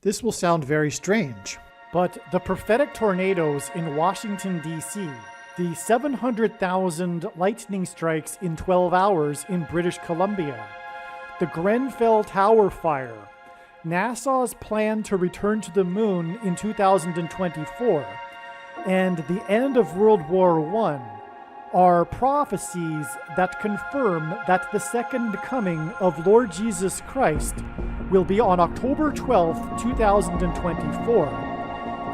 This will sound very strange, but the prophetic tornadoes in Washington, D.C., the 700,000 lightning strikes in 12 hours in British Columbia, the Grenfell Tower fire, NASA's plan to return to the moon in 2024, and the end of World War I are prophecies that confirm that the second coming of Lord Jesus Christ will be on October 12th, 2024,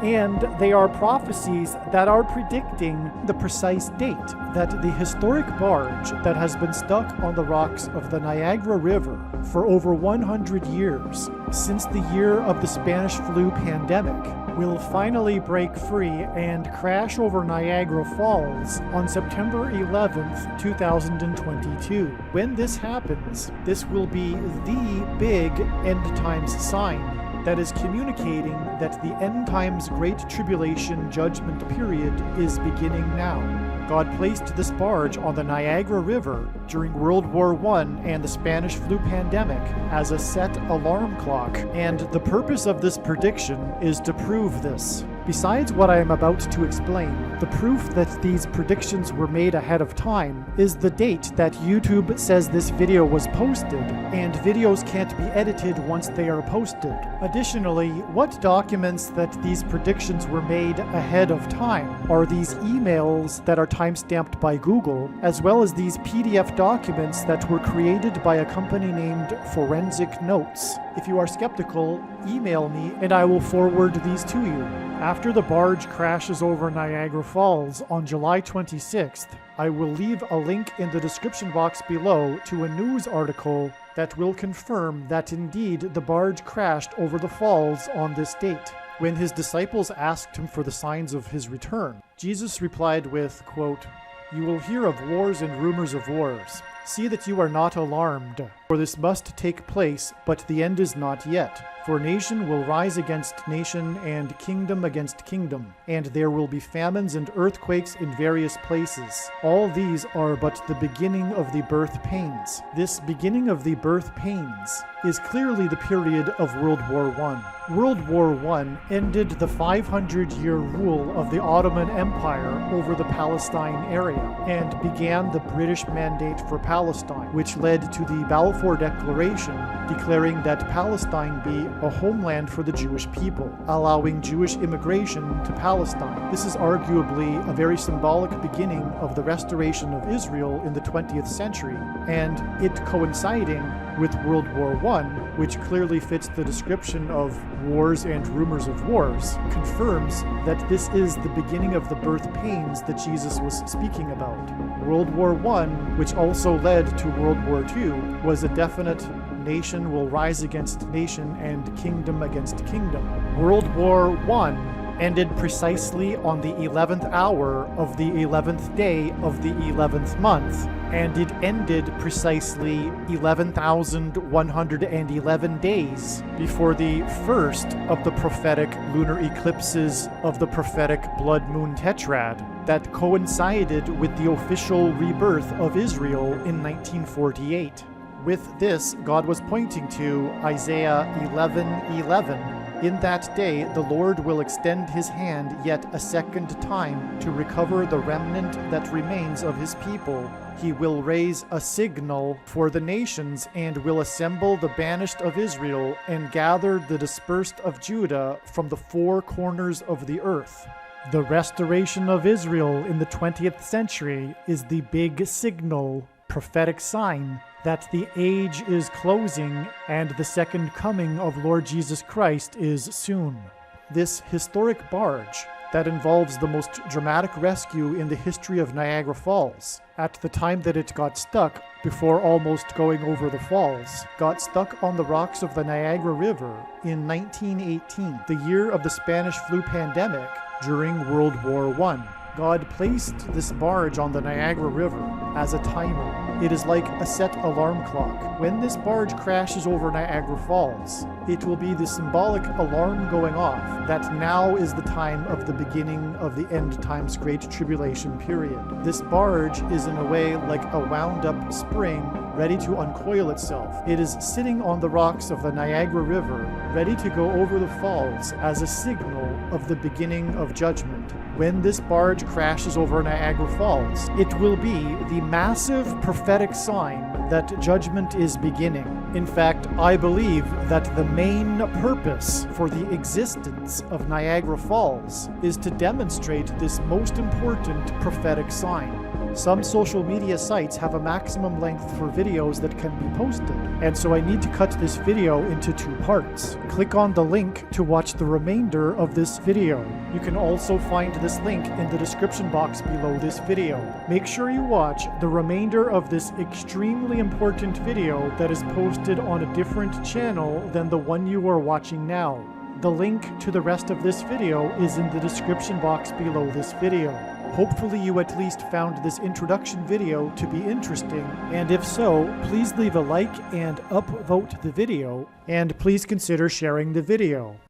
and they are prophecies that are predicting the precise date that the historic barge that has been stuck on the rocks of the Niagara River for over 100 years, since the year of the Spanish flu pandemic, will finally break free and crash over Niagara Falls on September 11th, 2022. When this happens, this will be the big end times sign that is communicating that the end times Great Tribulation judgment period is beginning now. God placed this barge on the Niagara River during World War I and the Spanish flu pandemic as a set alarm clock, and the purpose of this prediction is to prove this. Besides what I am about to explain, the proof that these predictions were made ahead of time is the date that YouTube says this video was posted, and videos can't be edited once they are posted. Additionally, what documents that these predictions were made ahead of time are these emails that are timestamped by Google, as well as these PDF documents that were created by a company named Forensic Notes. If you are skeptical, email me and I will forward these to you. After the barge crashes over Niagara Falls on July 26th, I will leave a link in the description box below to a news article that will confirm that indeed the barge crashed over the falls on this date. When his disciples asked him for the signs of his return, Jesus replied with, quote, "You will hear of wars and rumors of wars. See that you are not alarmed, for this must take place, but the end is not yet. For nation will rise against nation, and kingdom against kingdom, and there will be famines and earthquakes in various places. All these are but the beginning of the birth pains." This beginning of the birth pains is clearly the period of World War I. World War I ended the 500-year rule of the Ottoman Empire over the Palestine area, and began the British Mandate for Palestine, which led to the Balfour Declaration declaring that Palestine be a homeland for the Jewish people, allowing Jewish immigration to Palestine. This is arguably a very symbolic beginning of the restoration of Israel in the 20th century, and it coinciding with World War I, which clearly fits the description of wars and rumors of wars, confirms that this is the beginning of the birth pains that Jesus was speaking about. World War I, which also led to World War II, was a definite nation will rise against nation and kingdom against kingdom. World War I ended precisely on the 11th hour of the 11th day of the 11th month, and it ended precisely 11,111 days before the first of the prophetic lunar eclipses of the prophetic blood moon tetrad that coincided with the official rebirth of Israel in 1948. With this, God was pointing to Isaiah 11:11. In that day, the Lord will extend his hand yet a second time to recover the remnant that remains of his people. He will raise a signal for the nations and will assemble the banished of Israel and gather the dispersed of Judah from the four corners of the earth. The restoration of Israel in the 20th century is the big signal, prophetic sign that the age is closing and the second coming of Lord Jesus Christ is soon. This historic barge that involves the most dramatic rescue in the history of Niagara Falls, at the time that it got stuck before almost going over the falls, got stuck on the rocks of the Niagara River in 1918, the year of the Spanish flu pandemic during World War I. God placed this barge on the Niagara River as a timer. It is like a set alarm clock. When this barge crashes over Niagara Falls, it will be the symbolic alarm going off that now is the time of the beginning of the end times Great Tribulation period. This barge is in a way like a wound-up spring ready to uncoil itself. It is sitting on the rocks of the Niagara River, ready to go over the falls as a signal of the beginning of judgment. When this barge crashes over Niagara Falls, it will be the massive prophetic sign that judgment is beginning. In fact, I believe that the main purpose for the existence of Niagara Falls is to demonstrate this most important prophetic sign. Some social media sites have a maximum length for videos that can be posted, and so I need to cut this video into 2 parts. Click on the link to watch the remainder of this video. You can also find this link in the description box below this video. Make sure you watch the remainder of this extremely important video that is posted on a different channel than the one you are watching now. The link to the rest of this video is in the description box below this video. Hopefully you at least found this introduction video to be interesting, and if so, please leave a like and upvote the video, and please consider sharing the video.